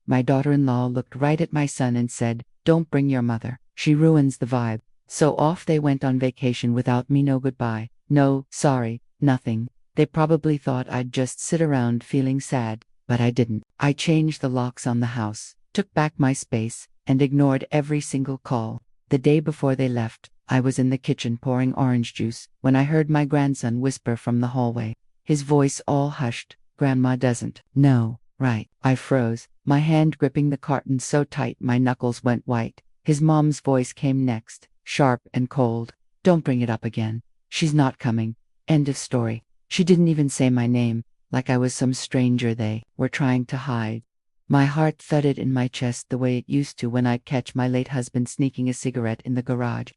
My daughter-in-law looked right at my son and said, "Don't bring your mother. She ruins the vibe." So off they went on vacation without me. No goodbye. No, sorry, nothing. They probably thought I'd just sit around feeling sad, but I didn't. I changed the locks on the house, took back my space, and ignored every single call. The day before they left, I was in the kitchen pouring orange juice when I heard my grandson whisper from the hallway. His voice all hushed. "Grandma doesn't know, right?" I froze, my hand gripping the carton so tight my knuckles went white. His mom's voice came next, sharp and cold. "Don't bring it up again. She's not coming. End of story." She didn't even say my name, like I was some stranger they were trying to hide. My heart thudded in my chest the way it used to when I'd catch my late husband sneaking a cigarette in the garage.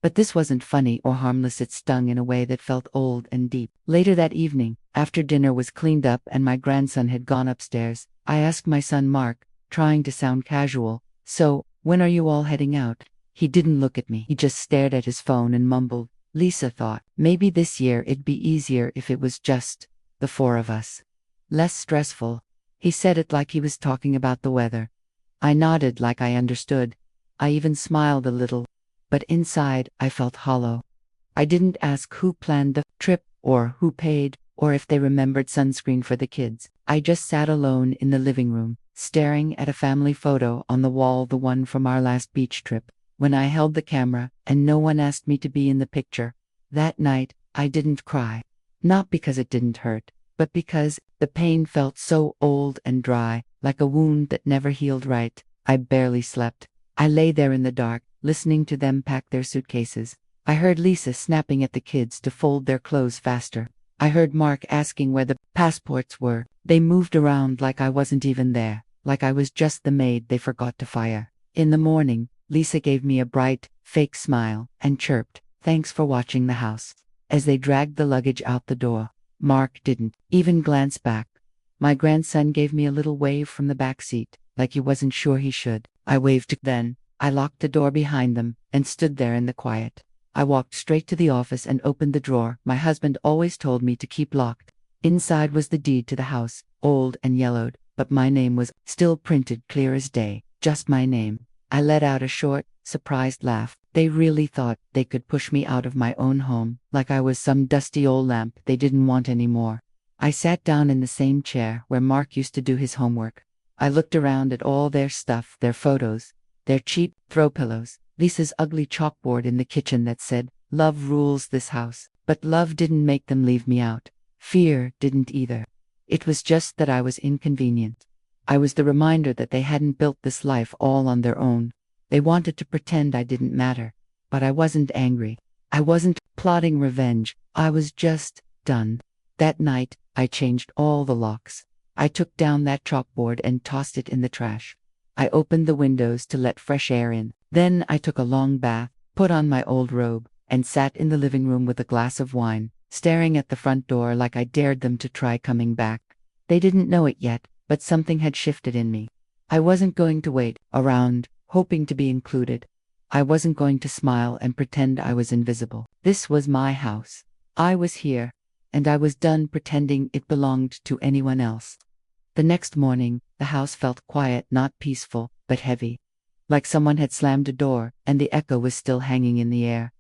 But this wasn't funny or harmless. It stung in a way that felt old and deep. Later that evening, after dinner was cleaned up and my grandson had gone upstairs, I asked my son Mark, trying to sound casual, "So, when are you all heading out?" He didn't look at me. He just stared at his phone and mumbled. Lisa thought, maybe this year it'd be easier if it was just the four of us. Less stressful. He said it like he was talking about the weather. I nodded like I understood. I even smiled a little. But inside, I felt hollow. I didn't ask who planned the trip, or who paid, or if they remembered sunscreen for the kids. I just sat alone in the living room, staring at a family photo on the wall, the one from our last beach trip, when I held the camera, and no one asked me to be in the picture. That night, I didn't cry. Not because it didn't hurt, but because the pain felt so old and dry, like a wound that never healed right. I barely slept. I lay there in the dark, listening to them pack their suitcases. I heard Lisa snapping at the kids to fold their clothes faster. I heard Mark asking where the passports were. They moved around like I wasn't even there, like I was just the maid they forgot to fire. In the morning, Lisa gave me a bright, fake smile and chirped, "Thanks for watching the house." As they dragged the luggage out the door, Mark didn't even glance back. My grandson gave me a little wave from the back seat, like he wasn't sure he should. I waved. Then I locked the door behind them and stood there in the quiet. I walked straight to the office and opened the drawer my husband always told me to keep locked. Inside was the deed to the house, old and yellowed, but my name was still printed clear as day, just my name. I let out a short, surprised laugh. They really thought they could push me out of my own home, like I was some dusty old lamp they didn't want anymore. I sat down in the same chair where Mark used to do his homework. I looked around at all their stuff, their photos, their cheap throw pillows, Lisa's ugly chalkboard in the kitchen that said, "Love rules this house." But love didn't make them leave me out. Fear didn't either. It was just that I was inconvenient. I was the reminder that they hadn't built this life all on their own. They wanted to pretend I didn't matter. But I wasn't angry. I wasn't plotting revenge. I was just done. That night, I changed all the locks. I took down that chalkboard and tossed it in the trash. I opened the windows to let fresh air in. Then I took a long bath, put on my old robe, and sat in the living room with a glass of wine, staring at the front door like I dared them to try coming back. They didn't know it yet, but something had shifted in me. I wasn't going to wait around, hoping to be included. I wasn't going to smile and pretend I was invisible. This was my house. I was here, and I was done pretending it belonged to anyone else. The next morning, the house felt quiet, not peaceful, but heavy. Like someone had slammed a door, and the echo was still hanging in the air.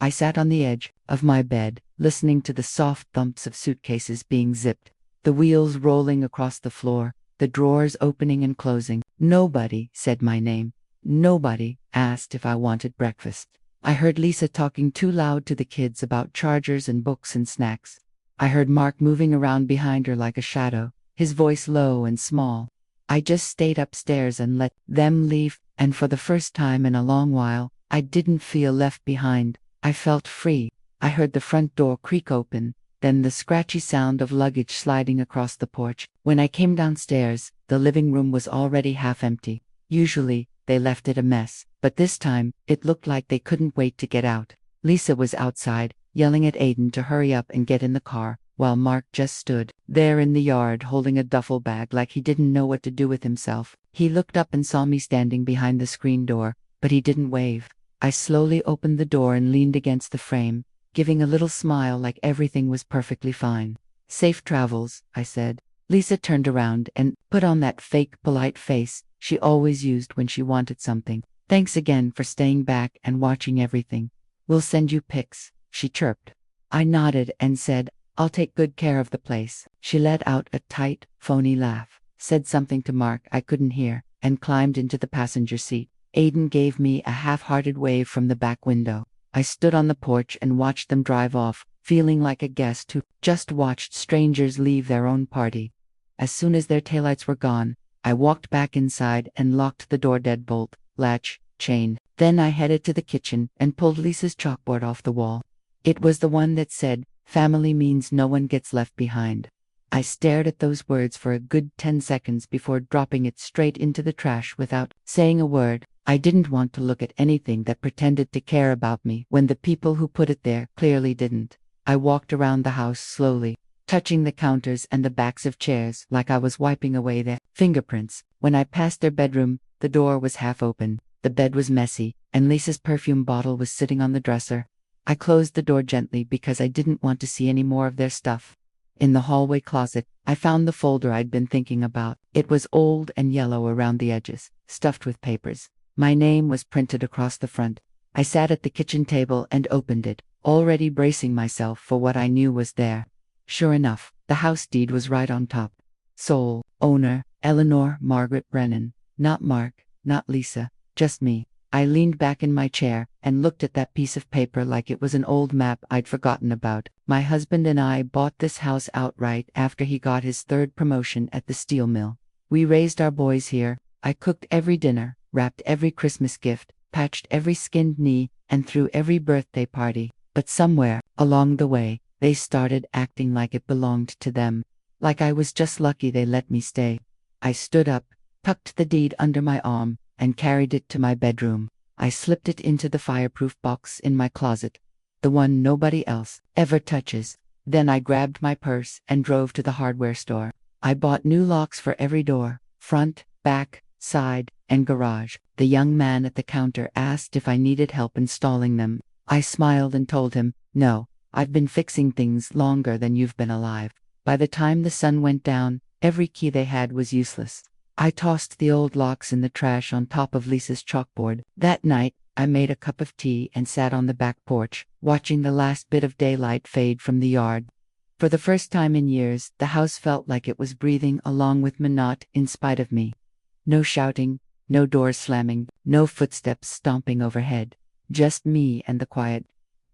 I sat on the edge of my bed, listening to the soft thumps of suitcases being zipped, the wheels rolling across the floor, the drawers opening and closing. Nobody said my name. Nobody asked if I wanted breakfast. I heard Lisa talking too loud to the kids about chargers and books and snacks. I heard Mark moving around behind her like a shadow, his voice low and small. I just stayed upstairs and let them leave, and for the first time in a long while, I didn't feel left behind. I felt free. I heard the front door creak open, then the scratchy sound of luggage sliding across the porch. When I came downstairs, the living room was already half empty. Usually, they left it a mess, but this time, it looked like they couldn't wait to get out. Lisa was outside, yelling at Aiden to hurry up and get in the car, while Mark just stood there in the yard holding a duffel bag like he didn't know what to do with himself. He looked up and saw me standing behind the screen door, but he didn't wave. I slowly opened the door and leaned against the frame, giving a little smile like everything was perfectly fine. "Safe travels," I said. Lisa turned around and put on that fake, polite face, she always used when she wanted something. Thanks again for staying back and watching everything. We'll send you pics, she chirped. I nodded and said, I'll take good care of the place. She let out a tight, phony laugh, said something to Mark I couldn't hear, and climbed into the passenger seat. Aiden gave me a half-hearted wave from the back window. I stood on the porch and watched them drive off, feeling like a guest who just watched strangers leave their own party. As soon as their taillights were gone, I walked back inside and locked the door deadbolt, latch, chain. Then I headed to the kitchen and pulled Lisa's chalkboard off the wall. It was the one that said, "Family means no one gets left behind." I stared at those words for a good 10 seconds before dropping it straight into the trash without saying a word. I didn't want to look at anything that pretended to care about me when the people who put it there clearly didn't. I walked around the house slowly, touching the counters and the backs of chairs like I was wiping away their fingerprints. When I passed their bedroom, the door was half open, the bed was messy, and Lisa's perfume bottle was sitting on the dresser. I closed the door gently because I didn't want to see any more of their stuff. In the hallway closet, I found the folder I'd been thinking about. It was old and yellow around the edges, stuffed with papers. My name was printed across the front. I sat at the kitchen table and opened it, already bracing myself for what I knew was there. Sure enough, the house deed was right on top. Sole owner, Eleanor Margaret Brennan. Not Mark, not Lisa, just me. I leaned back in my chair and looked at that piece of paper like it was an old map I'd forgotten about. My husband and I bought this house outright after he got his 3rd promotion at the steel mill. We raised our boys here. I cooked every dinner, wrapped every Christmas gift, patched every skinned knee, and threw every birthday party. But somewhere along the way, they started acting like it belonged to them. Like I was just lucky they let me stay. I stood up, tucked the deed under my arm, and carried it to my bedroom. I slipped it into the fireproof box in my closet, the one nobody else ever touches. Then I grabbed my purse and drove to the hardware store. I bought new locks for every door, front, back, side, and garage. The young man at the counter asked if I needed help installing them. I smiled and told him, "No, I've been fixing things longer than you've been alive." By the time the sun went down, every key they had was useless. I tossed the old locks in the trash on top of Lisa's chalkboard. That night, I made a cup of tea and sat on the back porch, watching the last bit of daylight fade from the yard. For the first time in years, the house felt like it was breathing along with me, not in spite of me. No shouting, no doors slamming, no footsteps stomping overhead. Just me and the quiet.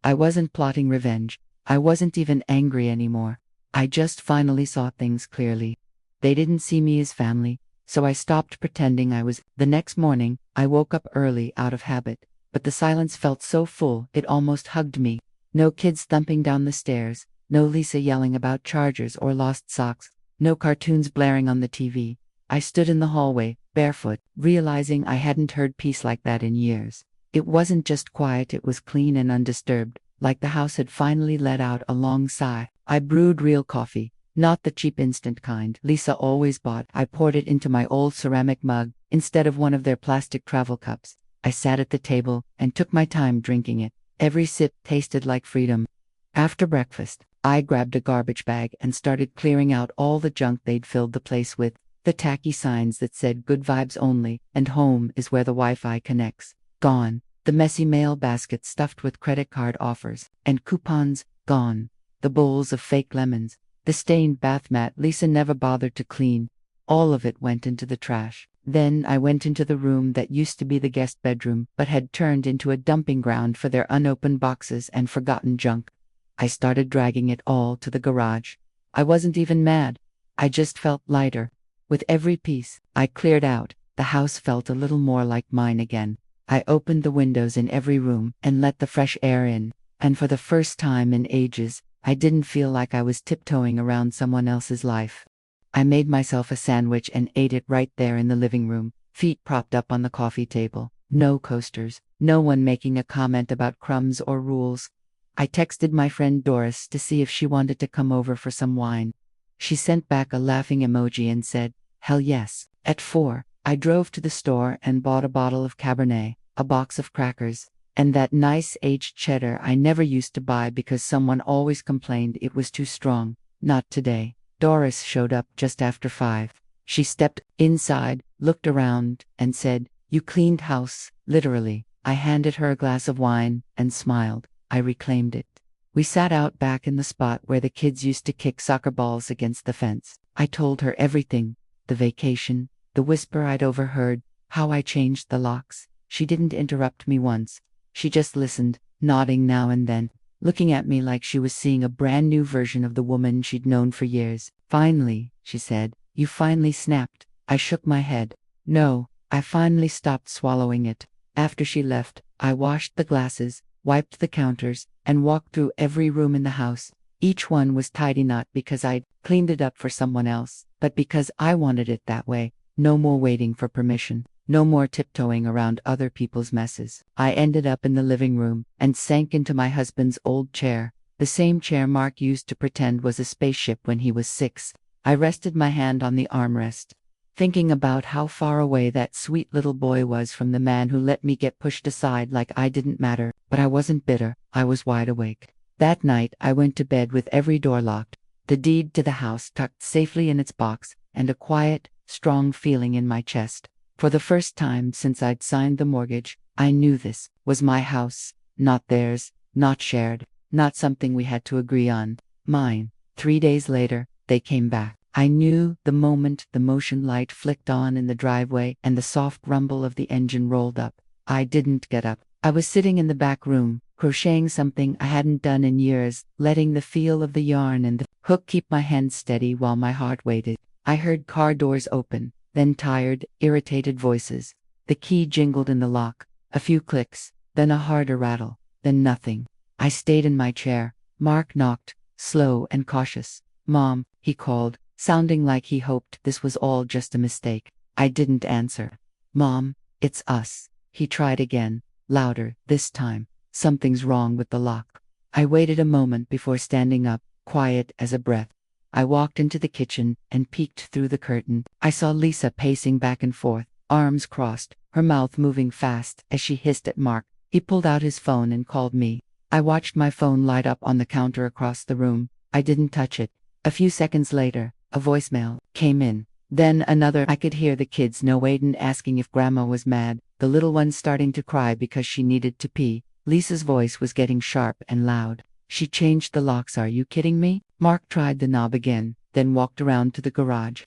I wasn't plotting revenge. I wasn't even angry anymore. I just finally saw things clearly. They didn't see me as family, so I stopped pretending I was. The next morning, I woke up early out of habit, but the silence felt so full it almost hugged me. No kids thumping down the stairs, no Lisa yelling about chargers or lost socks, no cartoons blaring on the TV. I stood in the hallway, barefoot, realizing I hadn't heard peace like that in years. It wasn't just quiet, it was clean and undisturbed, like the house had finally let out a long sigh. I brewed real coffee. Not the cheap instant kind Lisa always bought. I poured it into my old ceramic mug, instead of one of their plastic travel cups. I sat at the table and took my time drinking it. Every sip tasted like freedom. After breakfast, I grabbed a garbage bag and started clearing out all the junk they'd filled the place with. The tacky signs that said "Good Vibes Only" and "Home is where the Wi-Fi connects." Gone. The messy mail basket stuffed with credit card offers and coupons. Gone. The bowls of fake lemons. The stained bath mat Lisa never bothered to clean. All of it went into the trash. Then I went into the room that used to be the guest bedroom but had turned into a dumping ground for their unopened boxes and forgotten junk. I started dragging it all to the garage. I wasn't even mad. I just felt lighter. With every piece I cleared out, the house felt a little more like mine again. I opened the windows in every room and let the fresh air in, and for the first time in ages, I didn't feel like I was tiptoeing around someone else's life. I made myself a sandwich and ate it right there in the living room, feet propped up on the coffee table. No coasters, no one making a comment about crumbs or rules. I texted my friend Doris to see if she wanted to come over for some wine. She sent back a laughing emoji and said, "Hell yes." At 4, I drove to the store and bought a bottle of Cabernet, a box of crackers, and that nice aged cheddar I never used to buy because someone always complained it was too strong. Not today. Doris showed up just after 5. She stepped inside, looked around, and said, "You cleaned house, literally." I handed her a glass of wine and smiled. I reclaimed it. We sat out back in the spot where the kids used to kick soccer balls against the fence. I told her everything: the vacation, the whisper I'd overheard, how I changed the locks. She didn't interrupt me once. She just listened, nodding now and then, looking at me like she was seeing a brand new version of the woman she'd known for years. "Finally," she said, "you finally snapped." I shook my head. "No, I finally stopped swallowing it." After she left, I washed the glasses, wiped the counters, and walked through every room in the house. Each one was tidy, not because I'd cleaned it up for someone else, but because I wanted it that way. No more waiting for permission. No more tiptoeing around other people's messes. I ended up in the living room and sank into my husband's old chair, the same chair Mark used to pretend was a spaceship when he was 6. I rested my hand on the armrest, thinking about how far away that sweet little boy was from the man who let me get pushed aside like I didn't matter. But I wasn't bitter. I was wide awake. That night I went to bed with every door locked, the deed to the house tucked safely in its box, and a quiet, strong feeling in my chest. For the first time since I'd signed the mortgage, I knew this was my house, not theirs, not shared, not something we had to agree on. Mine. 3 days later, they came back. I knew the moment the motion light flicked on in the driveway and the soft rumble of the engine rolled up. I didn't get up. I was sitting in the back room, crocheting something I hadn't done in years, letting the feel of the yarn and the hook keep my hand steady while my heart waited. I heard car doors open, then tired, irritated voices. The key jingled in the lock. A few clicks, then a harder rattle, then nothing. I stayed in my chair. Mark knocked, slow and cautious. "Mom," he called, sounding like he hoped this was all just a mistake. I didn't answer. "Mom, it's us." He tried again, louder this time. "Something's wrong with the lock." I waited a moment before standing up, quiet as a breath. I walked into the kitchen and peeked through the curtain. I saw Lisa pacing back and forth, arms crossed, her mouth moving fast as she hissed at Mark. He pulled out his phone and called me. I watched my phone light up on the counter across the room. I didn't touch it. A few seconds later, a voicemail came in. Then another. I could hear the kids know Aiden asking if Grandma was mad, the little one starting to cry because she needed to pee. Lisa's voice was getting sharp and loud. "She changed the locks, are you kidding me?" Mark tried the knob again, then walked around to the garage.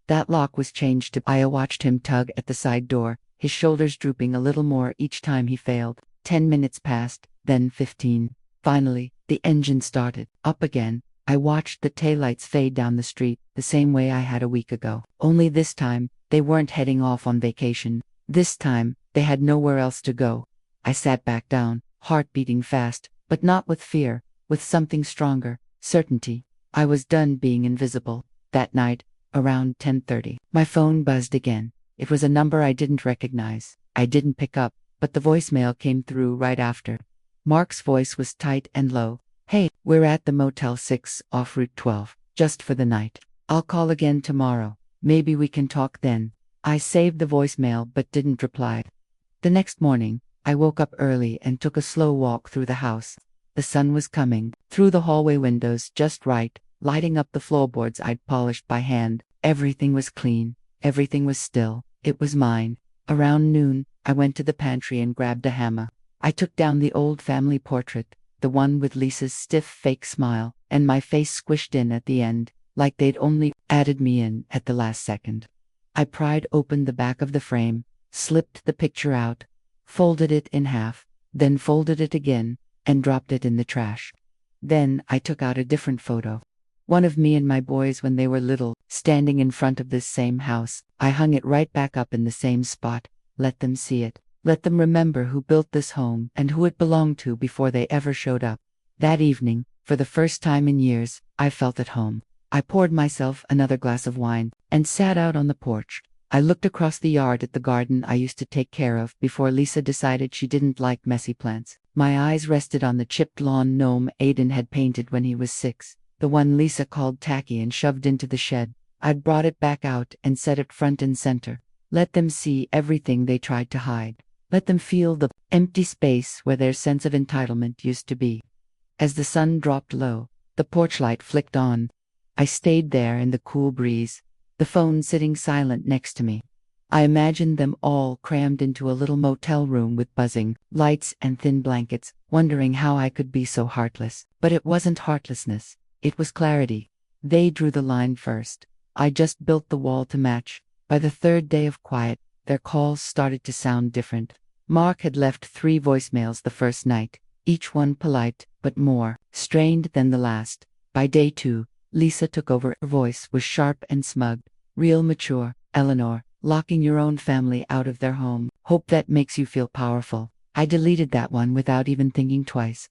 That lock was changed to. I watched him tug at the side door, his shoulders drooping a little more each time he failed. 10 minutes passed, then 15. Finally, the engine started up again. I watched the taillights fade down the street, the same way I had a week ago. Only this time, they weren't heading off on vacation. This time, they had nowhere else to go. I sat back down, heart beating fast, but not with fear, with something stronger, certainty. I was done being invisible. That night, around 10:30, my phone buzzed again. It was a number I didn't recognize. I didn't pick up, but the voicemail came through right after. Mark's voice was tight and low. "Hey, we're at the Motel 6 off Route 12, just for the night. I'll call again tomorrow. Maybe we can talk then." I saved the voicemail but didn't reply. The next morning, I woke up early and took a slow walk through the house. The sun was coming through the hallway windows just right, lighting up the floorboards I'd polished by hand. Everything was clean. Everything was still. It was mine. Around noon, I went to the pantry and grabbed a hammer. I took down the old family portrait, the one with Lisa's stiff fake smile, and my face squished in at the end, like they'd only added me in at the last second. I pried open the back of the frame, slipped the picture out, folded it in half, then folded it again, and dropped it in the trash. Then I took out a different photo. One of me and my boys when they were little, standing in front of this same house. I hung it right back up in the same spot. Let them see it. Let them remember who built this home and who it belonged to before they ever showed up. That evening, for the first time in years, I felt at home. I poured myself another glass of wine and sat out on the porch. I looked across the yard at the garden I used to take care of before Lisa decided she didn't like messy plants. My eyes rested on the chipped lawn gnome Aiden had painted when he was 6, the one Lisa called tacky and shoved into the shed. I'd brought it back out and set it front and center. Let them see everything they tried to hide. Let them feel the empty space where their sense of entitlement used to be. As the sun dropped low, the porch light flicked on. I stayed there in the cool breeze, the phone sitting silent next to me. I imagined them all crammed into a little motel room with buzzing lights and thin blankets, wondering how I could be so heartless. But it wasn't heartlessness, it was clarity. They drew the line first. I just built the wall to match. By the third day of quiet, their calls started to sound different. Mark had left 3 voicemails the first night, each one polite, but more strained than the last. By day 2, Lisa took over. Her voice was sharp and smug. Real mature. Eleanor, locking your own family out of their home. Hope that makes you feel powerful. I deleted that one without even thinking twice.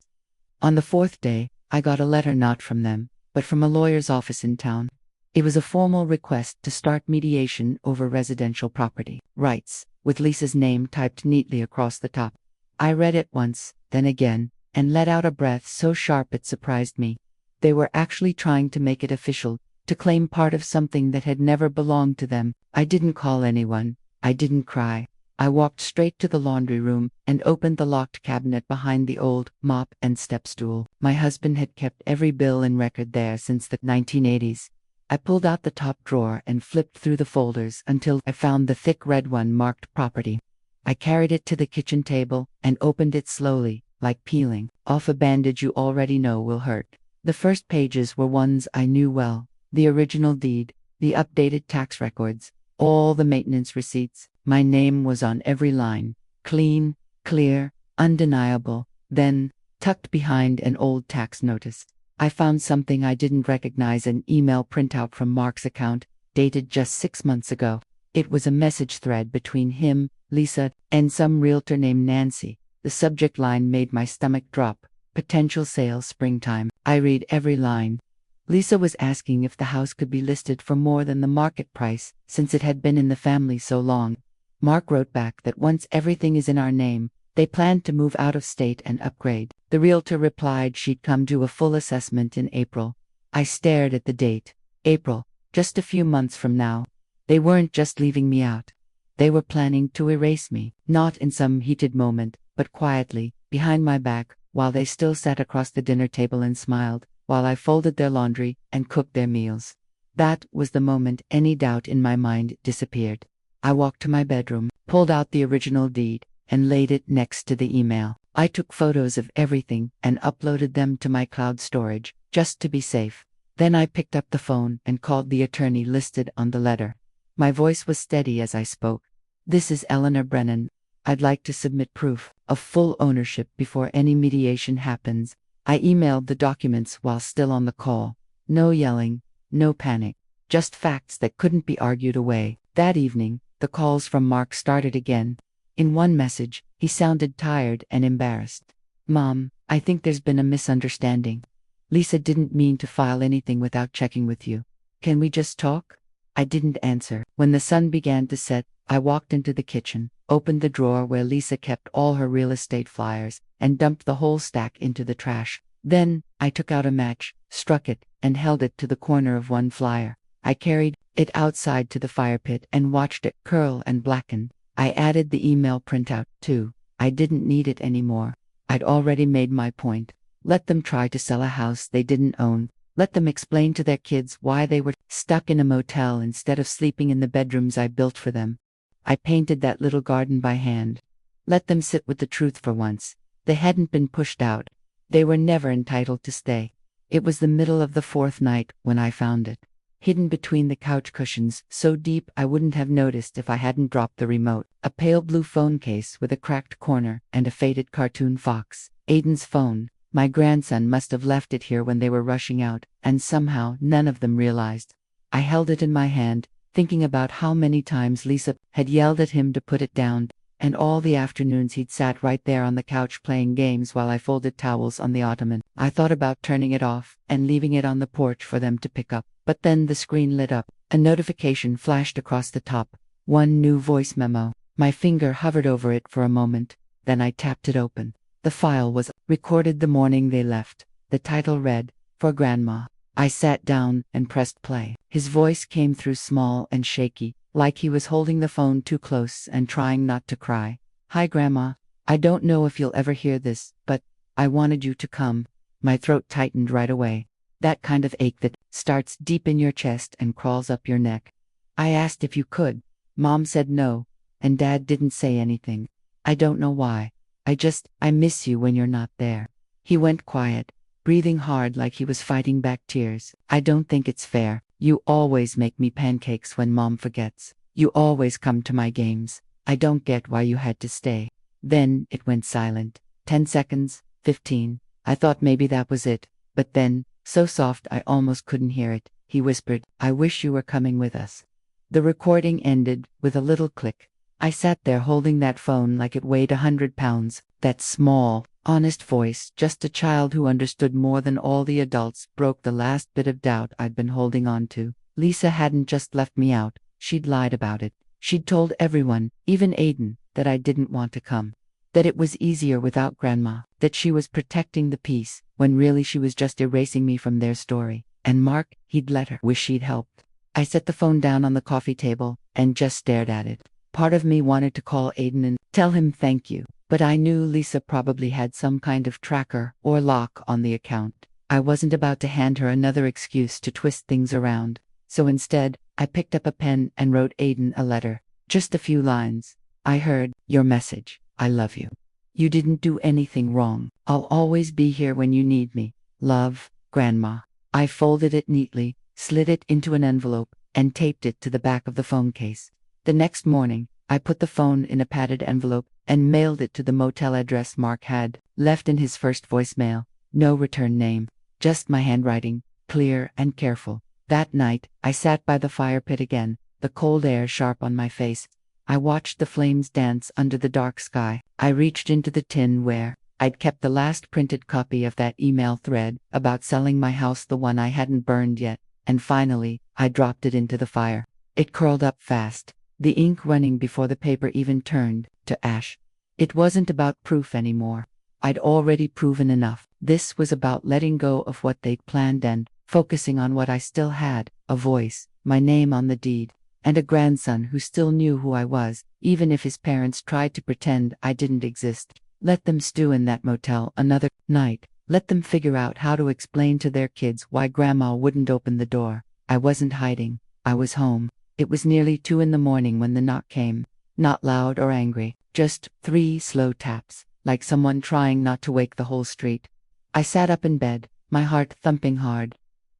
On the 4th day, I got a letter not from them, but from a lawyer's office in town. It was a formal request to start mediation over residential property rights, with Lisa's name typed neatly across the top. I read it once, then again, and let out a breath so sharp it surprised me. They were actually trying to make it official, to claim part of something that had never belonged to them. I didn't call anyone. I didn't cry. I walked straight to the laundry room and opened the locked cabinet behind the old mop and step stool. My husband had kept every bill and record there since the 1980s. I pulled out the top drawer and flipped through the folders until I found the thick red one marked property. I carried it to the kitchen table and opened it slowly, like peeling off a bandage you already know will hurt. The first pages were ones I knew well. The original deed, the updated tax records, all the maintenance receipts. My name was on every line. Clean, clear, undeniable. Then, tucked behind an old tax notice, I found something I didn't recognize, an email printout from Mark's account, dated just 6 months ago. It was a message thread between him, Lisa, and some realtor named Nancy. The subject line made my stomach drop. Potential sale springtime. I read every line. Lisa was asking if the house could be listed for more than the market price, since it had been in the family so long. Mark wrote back that once everything is in our name, they planned to move out of state and upgrade. The realtor replied she'd come do a full assessment in April. I stared at the date. April, just a few months from now. They weren't just leaving me out. They were planning to erase me, not in some heated moment, but quietly, behind my back, while they still sat across the dinner table and smiled, while I folded their laundry and cooked their meals. That was the moment any doubt in my mind disappeared. I walked to my bedroom, pulled out the original deed, and laid it next to the email. I took photos of everything and uploaded them to my cloud storage, just to be safe. Then I picked up the phone and called the attorney listed on the letter. My voice was steady as I spoke. This is Eleanor Brennan. I'd like to submit proof of full ownership before any mediation happens. I emailed the documents while still on the call. No yelling, no panic, just facts that couldn't be argued away. That evening, the calls from Mark started again. In one message, he sounded tired and embarrassed. Mom, I think there's been a misunderstanding. Lisa didn't mean to file anything without checking with you. Can we just talk? I didn't answer. When the sun began to set, I walked into the kitchen, opened the drawer where Lisa kept all her real estate flyers, and dumped the whole stack into the trash. Then, I took out a match, struck it, and held it to the corner of one flyer. I carried it outside to the fire pit and watched it curl and blacken. I added the email printout, too. I didn't need it anymore. I'd already made my point. Let them try to sell a house they didn't own. Let them explain to their kids why they were stuck in a motel instead of sleeping in the bedrooms I built for them. I painted that little garden by hand. Let them sit with the truth for once. They hadn't been pushed out. They were never entitled to stay. It was the middle of the 4th night when I found it. Hidden between the couch cushions, so deep I wouldn't have noticed if I hadn't dropped the remote. A pale blue phone case with a cracked corner and a faded cartoon fox. Aiden's phone. My grandson must have left it here when they were rushing out, and somehow none of them realized. I held it in my hand, thinking about how many times Lisa had yelled at him to put it down, and all the afternoons he'd sat right there on the couch playing games while I folded towels on the ottoman. I thought about turning it off and leaving it on the porch for them to pick up. But then the screen lit up. A notification flashed across the top. One new voice memo. My finger hovered over it for a moment. Then I tapped it open. The file was recorded the morning they left. The title read, "For Grandma." I sat down and pressed play. His voice came through small and shaky, like he was holding the phone too close and trying not to cry. "Hi, Grandma. I don't know if you'll ever hear this, but I wanted you to come." My throat tightened right away. That kind of ache that starts deep in your chest and crawls up your neck. I asked if you could. Mom said no, and Dad didn't say anything. I don't know why. I miss you when you're not there. He went quiet, breathing hard like he was fighting back tears. I don't think it's fair. You always make me pancakes when Mom forgets. You always come to my games. I don't get why you had to stay. Then it went silent. 10 seconds, 15. I thought maybe that was it. But then, so soft I almost couldn't hear it, he whispered, I wish you were coming with us. The recording ended with a little click. I sat there holding that phone like it weighed 100 pounds. That small, honest voice, just a child who understood more than all the adults, broke the last bit of doubt I'd been holding on to. Lisa hadn't just left me out, she'd lied about it. She'd told everyone, even Aiden, that I didn't want to come. That it was easier without Grandma, that she was protecting the peace, when really she was just erasing me from their story. And Mark, he'd let her. Wish she'd helped. I set the phone down on the coffee table, and just stared at it. Part of me wanted to call Aiden and tell him thank you, but I knew Lisa probably had some kind of tracker or lock on the account. I wasn't about to hand her another excuse to twist things around. So instead, I picked up a pen and wrote Aiden a letter. Just a few lines. I heard your message. I love you. You didn't do anything wrong. I'll always be here when you need me. Love, Grandma. I folded it neatly, slid it into an envelope, and taped it to the back of the phone case. The next morning, I put the phone in a padded envelope and mailed it to the motel address Mark had left in his first voicemail. No return name, just my handwriting, clear and careful. That night, I sat by the fire pit again, the cold air sharp on my face. I watched the flames dance under the dark sky. I reached into the tin where I'd kept the last printed copy of that email thread about selling my house, the one I hadn't burned yet, and finally, I dropped it into the fire. It curled up fast, the ink running before the paper even turned to ash. It wasn't about proof anymore. I'd already proven enough. This was about letting go of what they'd planned and focusing on what I still had, a voice, my name on the deed, and a grandson who still knew who I was, even if his parents tried to pretend I didn't exist. Let them stew in that motel another night. Let them figure out how to explain to their kids why Grandma wouldn't open the door. I wasn't hiding. I was home. It was nearly 2 in the morning when the knock came. Not loud or angry, just 3 slow taps, like someone trying not to wake the whole street. I sat up in bed, my heart thumping hard.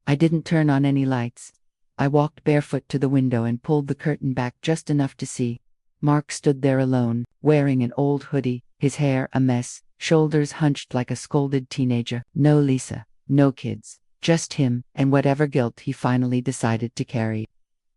I didn't turn on any lights. I walked barefoot to the window and pulled the curtain back just enough to see. Mark stood there alone, wearing an old hoodie, his hair a mess, shoulders hunched like a scolded teenager. No Lisa, no kids, just him and whatever guilt he finally decided to carry.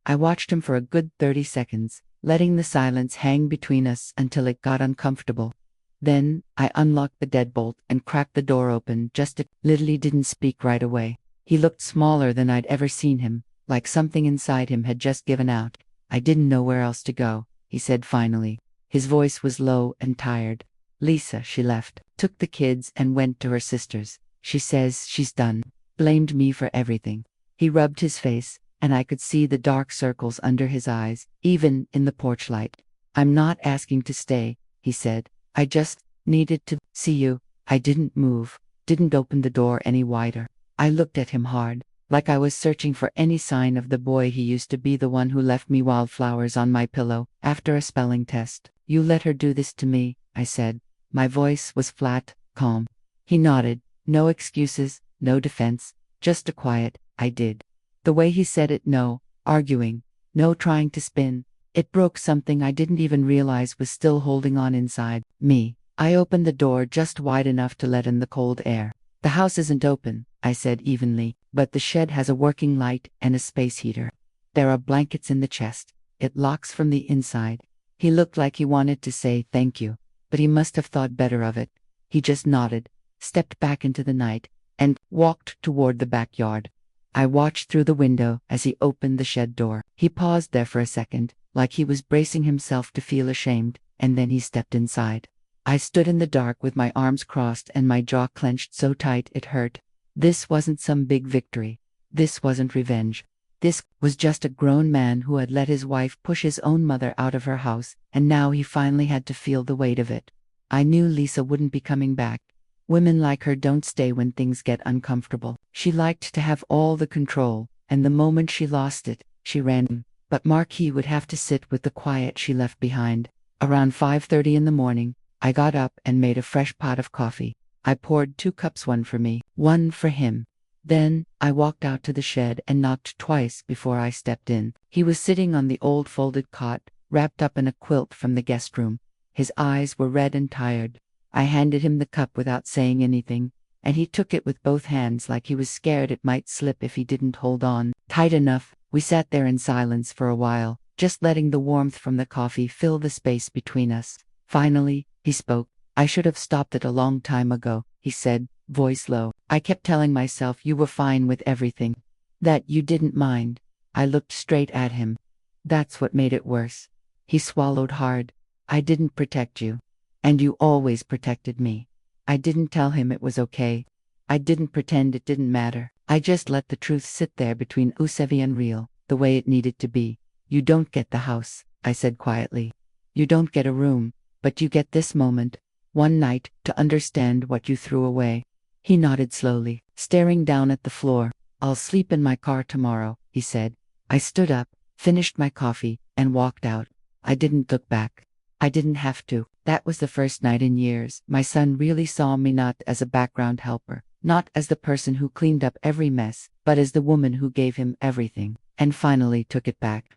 I watched him for a good 30 seconds, letting the silence hang between us until it got uncomfortable. Then, I unlocked the deadbolt and cracked the door open just a little. He didn't speak right away. He looked smaller than I'd ever seen him, like something inside him had just given out. I didn't know where else to go, he said finally. His voice was low and tired. Lisa, she left, took the kids and went to her sister's. She says she's done. Blamed me for everything. He rubbed his face, and I could see the dark circles under his eyes, even in the porch light. I'm not asking to stay, he said. I just needed to see you. I didn't move, didn't open the door any wider. I looked at him hard, like I was searching for any sign of the boy he used to be, the one who left me wildflowers on my pillow after a spelling test. You let her do this to me, I said. My voice was flat, calm. He nodded. No excuses, no defense, just a quiet, I did. The way he said it, no arguing, no trying to spin. It broke something I didn't even realize was still holding on inside me. I opened the door just wide enough to let in the cold air. The house isn't open, I said evenly, but the shed has a working light and a space heater. There are blankets in the chest. It locks from the inside. He looked like he wanted to say thank you, but he must have thought better of it. He just nodded, stepped back into the night, and walked toward the backyard. I watched through the window as he opened the shed door. He paused there for a second, like he was bracing himself to feel ashamed, and then he stepped inside. I stood in the dark with my arms crossed and my jaw clenched so tight it hurt. This wasn't some big victory. This wasn't revenge. This was just a grown man who had let his wife push his own mother out of her house, and now he finally had to feel the weight of it. I knew Lisa wouldn't be coming back. Women like her don't stay when things get uncomfortable. She liked to have all the control, and the moment she lost it, she ran. but Marquis would have to sit with the quiet she left behind. Around 5:30 in the morning, I got up and made a fresh pot of coffee. I poured 2 cups, one for me, one for him. Then, I walked out to the shed and knocked twice before I stepped in. He was sitting on the old folded cot, wrapped up in a quilt from the guest room. His eyes were red and tired. I handed him the cup without saying anything, and he took it with both hands like he was scared it might slip if he didn't hold on tight enough. We sat there in silence for a while, just letting the warmth from the coffee fill the space between us. Finally, he spoke. "I should have stopped it a long time ago," he said, voice low. "I kept telling myself you were fine with everything. That you didn't mind." I looked straight at him. "That's what made it worse." He swallowed hard. "I didn't protect you. And you always protected me." I didn't tell him it was okay. I didn't pretend it didn't matter. I just let the truth sit there between us and real, the way it needed to be. "You don't get the house," I said quietly. "You don't get a room, but you get this moment, one night, to understand what you threw away." He nodded slowly, staring down at the floor. "I'll sleep in my car tomorrow," he said. I stood up, finished my coffee, and walked out. I didn't look back. I didn't have to. That was the first night in years my son really saw me not as a background helper, not as the person who cleaned up every mess, but as the woman who gave him everything, and finally took it back.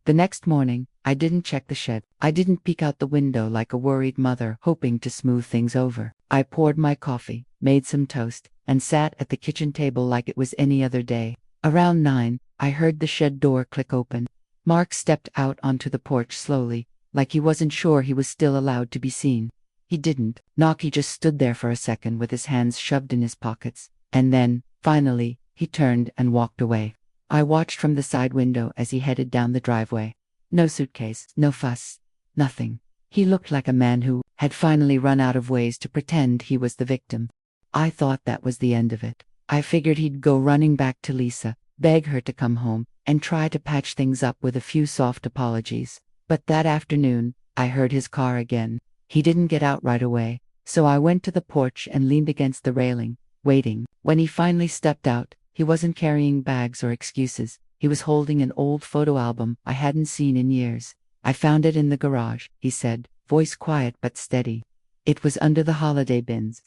The next morning, I didn't check the shed. I didn't peek out the window like a worried mother hoping to smooth things over. I poured my coffee, made some toast, and sat at the kitchen table like it was any other day. Around 9, I heard the shed door click open. Mark stepped out onto the porch slowly, like he wasn't sure he was still allowed to be seen. He didn't knock, he just stood there for a second with his hands shoved in his pockets, and then, finally, he turned and walked away. I watched from the side window as he headed down the driveway. No suitcase, no fuss, nothing. He looked like a man who had finally run out of ways to pretend he was the victim. I thought that was the end of it. I figured he'd go running back to Lisa, beg her to come home, and try to patch things up with a few soft apologies. But that afternoon, I heard his car again. He didn't get out right away, so I went to the porch and leaned against the railing, waiting. When he finally stepped out, he wasn't carrying bags or excuses. He was holding an old photo album I hadn't seen in years. "I found it in the garage," he said, voice quiet but steady. "It was under the holiday bins."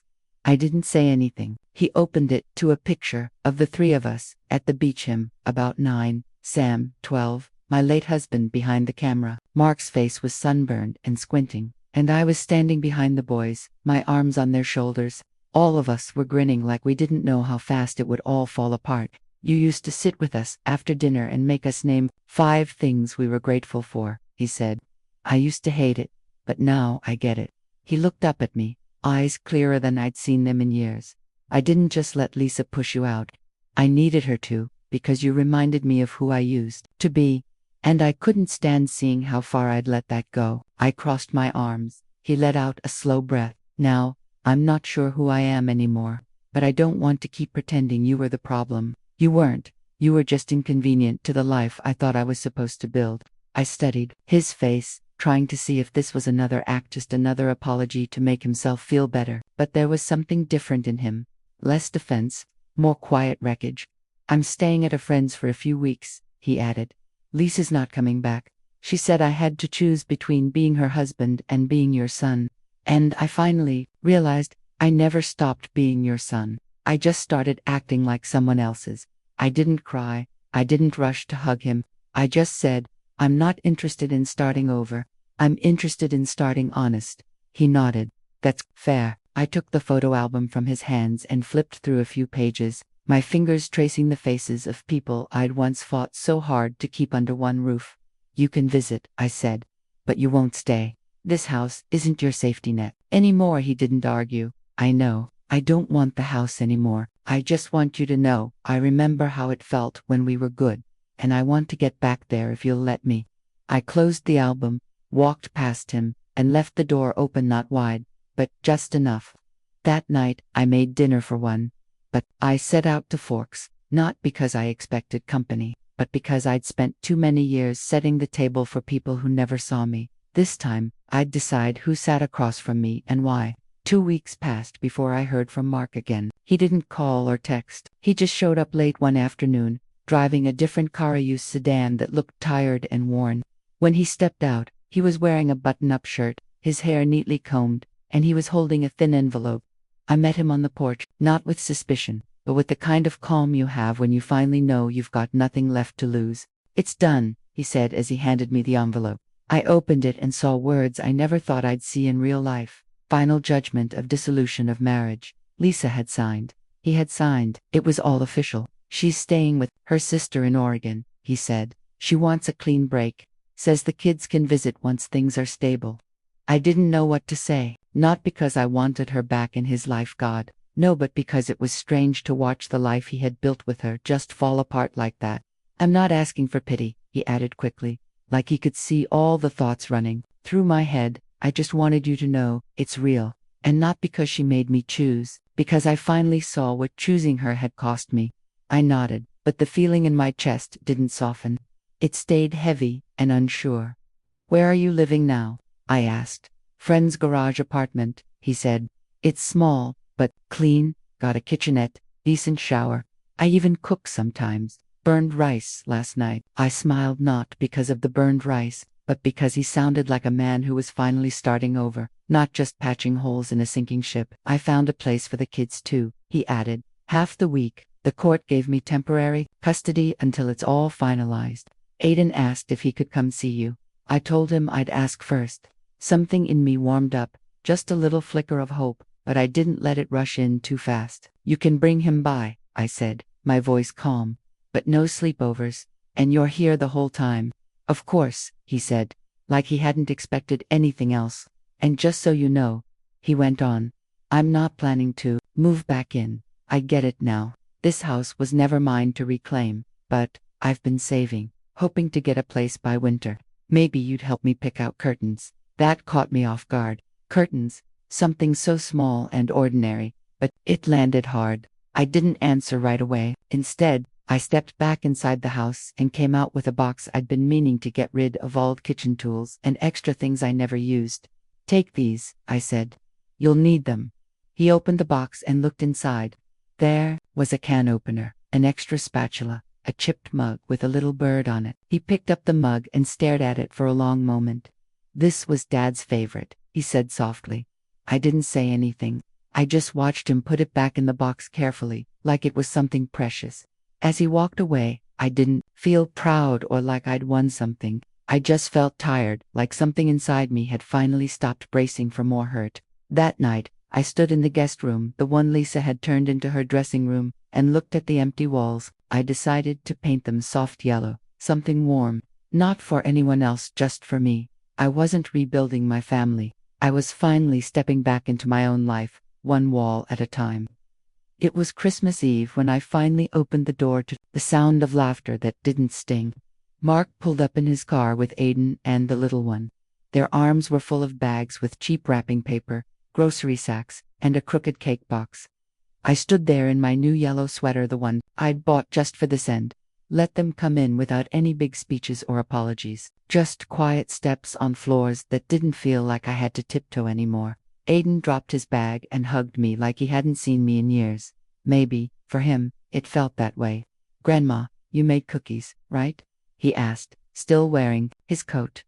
I didn't say anything. He opened it to a picture of the 3 of us at the beach, him, about 9, Sam, 12, my late husband behind the camera. Mark's face was sunburned and squinting, and I was standing behind the boys, my arms on their shoulders. All of us were grinning like we didn't know how fast it would all fall apart. "You used to sit with us after dinner and make us name 5 things we were grateful for," he said. "I used to hate it, but now I get it." He looked up at me, eyes clearer than I'd seen them in years. "I didn't just let Lisa push you out. I needed her to, because you reminded me of who I used to be. And I couldn't stand seeing how far I'd let that go." I crossed my arms. He let out a slow breath. "Now, I'm not sure who I am anymore, but I don't want to keep pretending you were the problem. You weren't. You were just inconvenient to the life I thought I was supposed to build." I studied his face, trying to see if this was another act, just another apology to make himself feel better. But there was something different in him. Less defense, more quiet wreckage. "I'm staying at a friend's for a few weeks," he added. "Lisa's not coming back. She said I had to choose between being her husband and being your son. And I finally realized I never stopped being your son. I just started acting like someone else's." I didn't cry. I didn't rush to hug him. I just said, "I'm not interested in starting over. I'm interested in starting honest." He nodded. "That's fair." I took the photo album from his hands and flipped through a few pages, my fingers tracing the faces of people I'd once fought so hard to keep under one roof. "You can visit," I said, "but you won't stay. This house isn't your safety net anymore." He didn't argue. "I know. I don't want the house anymore. I just want you to know I remember how it felt when we were good, and I want to get back there if you'll let me." I closed the album, walked past him, and left the door open, not wide, but just enough. That night, I made dinner for 1. But I set out to Forks, not because I expected company, but because I'd spent too many years setting the table for people who never saw me. This time, I'd decide who sat across from me and why. 2 weeks passed before I heard from Mark again. He didn't call or text. He just showed up late one afternoon, driving a different Carius sedan that looked tired and worn. When he stepped out, he was wearing a button-up shirt, his hair neatly combed, and he was holding a thin envelope. I met him on the porch, not with suspicion, but with the kind of calm you have when you finally know you've got nothing left to lose. "It's done," he said as he handed me the envelope. I opened it and saw words I never thought I'd see in real life. Final judgment of dissolution of marriage. Lisa had signed. He had signed. It was all official. "She's staying with her sister in Oregon," he said. "She wants a clean break. Says the kids can visit once things are stable." I didn't know what to say, not because I wanted her back in his life, God. No, but because it was strange to watch the life he had built with her just fall apart like that. "I'm not asking for pity," he added quickly, like he could see all the thoughts running through my head. "I just wanted you to know it's real. And not because she made me choose, because I finally saw what choosing her had cost me." I nodded, but the feeling in my chest didn't soften. It stayed heavy and unsure. "Where are you living now?" I asked. "Friend's garage apartment," he said. "It's small, but clean, got a kitchenette, decent shower. I even cook sometimes. Burned rice last night." I smiled, not because of the burned rice, but because he sounded like a man who was finally starting over, not just patching holes in a sinking ship. "I found a place for the kids too," he added. "Half the week. The court gave me temporary custody until it's all finalized. Aiden asked if he could come see you. I told him I'd ask first." Something in me warmed up, just a little flicker of hope, but I didn't let it rush in too fast. "You can bring him by," I said, my voice calm. "But no sleepovers. And you're here the whole time." "Of course," he said, like he hadn't expected anything else. "And just so you know," he went on, "I'm not planning to move back in. I get it now. This house was never mine to reclaim, but I've been saving, hoping to get a place by winter. Maybe you'd help me pick out curtains." That caught me off guard. Curtains, something so small and ordinary, but it landed hard. I didn't answer right away. Instead, I stepped back inside the house and came out with a box I'd been meaning to get rid of, old kitchen tools and extra things I never used. "Take these," I said. "You'll need them." He opened the box and looked inside. There was a can opener, an extra spatula, a chipped mug with a little bird on it. He picked up the mug and stared at it for a long moment. "This was Dad's favorite," he said softly. I didn't say anything. I just watched him put it back in the box carefully, like it was something precious. As he walked away, I didn't feel proud or like I'd won something. I just felt tired, like something inside me had finally stopped bracing for more hurt. That night, I stood in the guest room, the one Lisa had turned into her dressing room, and looked at the empty walls. I decided to paint them soft yellow, something warm, not for anyone else, just for me. I wasn't rebuilding my family. I was finally stepping back into my own life, one wall at a time. It was Christmas Eve when I finally opened the door to the sound of laughter that didn't sting. Mark pulled up in his car with Aiden and the little one. Their arms were full of bags with cheap wrapping paper, grocery sacks, and a crooked cake box. I stood there in my new yellow sweater, the one I'd bought just for this end. Let them come in without any big speeches or apologies. Just quiet steps on floors that didn't feel like I had to tiptoe anymore. Aiden dropped his bag and hugged me like he hadn't seen me in years. Maybe, for him, it felt that way. "Grandma, you made cookies, right?" he asked, still wearing his coat.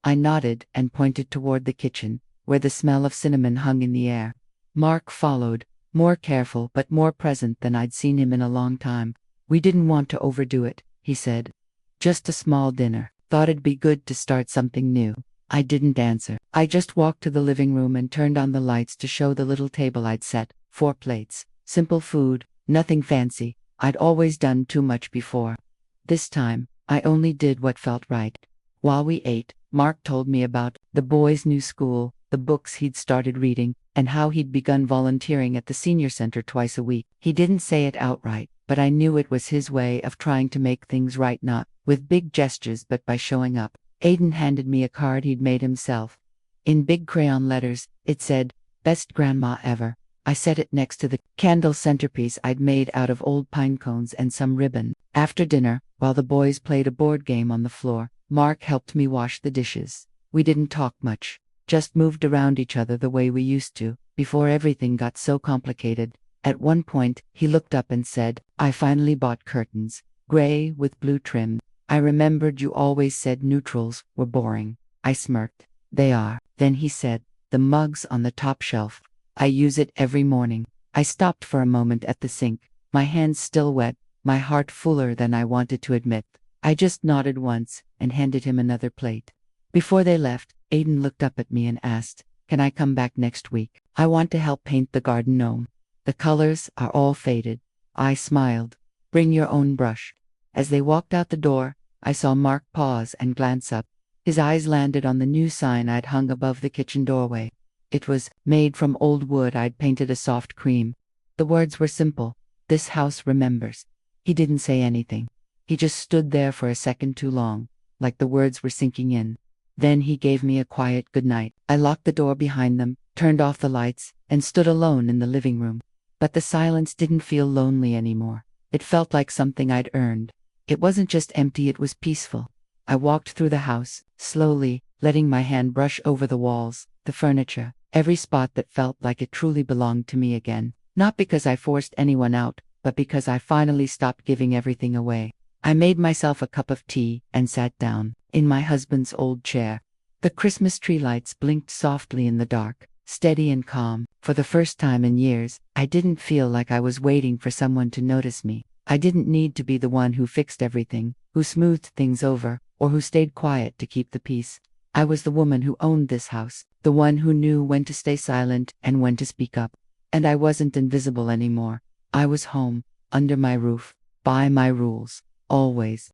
I nodded and pointed toward the kitchen, where the smell of cinnamon hung in the air. Mark followed, more careful but more present than I'd seen him in a long time. "We didn't want to overdo it," he said. "Just a small dinner. Thought it'd be good to start something new." I didn't answer. I just walked to the living room and turned on the lights to show the little table I'd set. 4 plates. Simple food, nothing fancy. I'd always done too much before. This time, I only did what felt right. While we ate, Mark told me about the boys' new school, the books he'd started reading, and how he'd begun volunteering at the senior center twice a week. He didn't say it outright, but I knew it was his way of trying to make things right, not with big gestures but by showing up. Aiden handed me a card he'd made himself. In big crayon letters, it said, "Best Grandma Ever." I set it next to the candle centerpiece I'd made out of old pine cones and some ribbon. After dinner, while the boys played a board game on the floor, Mark helped me wash the dishes. We didn't talk much, just moved around each other the way we used to, before everything got so complicated. At one point, he looked up and said, "I finally bought curtains. gray with blue trim. I remembered you always said neutrals were boring. I smirked. They are. Then he said, the mug's on the top shelf. I use it every morning. I stopped for a moment at the sink, my hands still wet, my heart fuller than I wanted to admit. I just nodded once and handed him another plate. Before they left, Aiden looked up at me and asked, can I come back next week? I want to help paint the garden gnome. The colors are all faded. I smiled. Bring your own brush. As they walked out the door, I saw Mark pause and glance up. His eyes landed on the new sign I'd hung above the kitchen doorway. It was made from old wood I'd painted a soft cream. The words were simple. This house remembers. He didn't say anything. He just stood there for a second too long, like the words were sinking in. Then he gave me a quiet goodnight. I locked the door behind them, turned off the lights, and stood alone in the living room. But the silence didn't feel lonely anymore. It felt like something I'd earned. It wasn't just empty, it was peaceful. I walked through the house, slowly, letting my hand brush over the walls, the furniture, every spot that felt like it truly belonged to me again. Not because I forced anyone out, but because I finally stopped giving everything away. I made myself a cup of tea and sat down, in my husband's old chair. The Christmas tree lights blinked softly in the dark, steady and calm. For the first time in years, I didn't feel like I was waiting for someone to notice me. I didn't need to be the one who fixed everything, who smoothed things over, or who stayed quiet to keep the peace. I was the woman who owned this house, the one who knew when to stay silent and when to speak up. And I wasn't invisible anymore. I was home, under my roof, by my rules, always.